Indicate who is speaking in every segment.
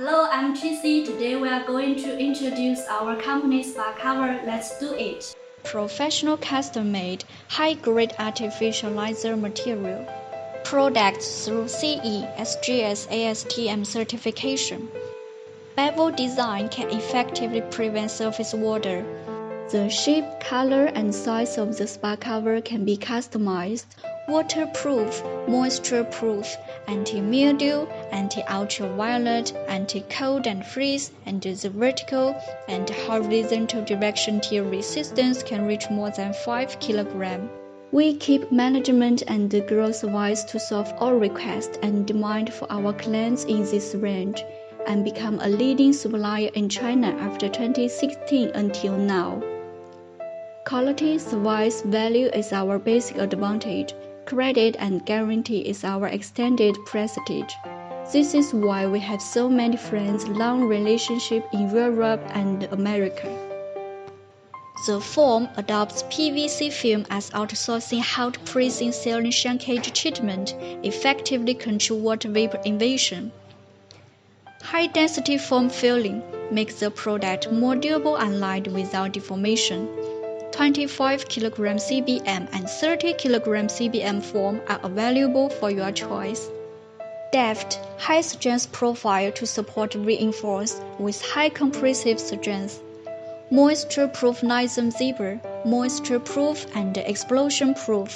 Speaker 1: Hello, I'm Tracy. Today we are going to introduce our company's spa cover. Let's do it.
Speaker 2: Professional custom-made, high-grade artificial laser material. Products through CE, SGS, ASTM certification. Bevel design can effectively prevent surface water. The shape, color, and size of the spa cover can be customized. Waterproof, moisture-proof, anti-mildew, anti-ultraviolet, anti-cold and freeze, and the vertical and horizontal direction tear resistance can reach more than 5 kg. We keep management and growth wise to solve all requests and demand for our clients in this range, and become a leading supplier in China after 2016 until now. Quality, service, value is our basic advantage. Credit and guarantee is our extended prestige. This is why we have so many friends, long relationship in Europe and America. The foam adopts PVC film as outsourcing hot pressing sealing shrinkage treatment, effectively control water vapor invasion. High-density foam filling makes the product more durable and light without deformation. 25 kg CBM and 30 kg CBM foam are available for your choice. Deft, high-strength profile to support reinforced with high compressive strength. Moisture-proof nylon zipper, moisture-proof and explosion-proof.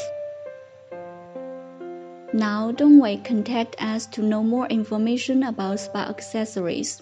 Speaker 2: Now don't wait, contact us to know more information about spa accessories.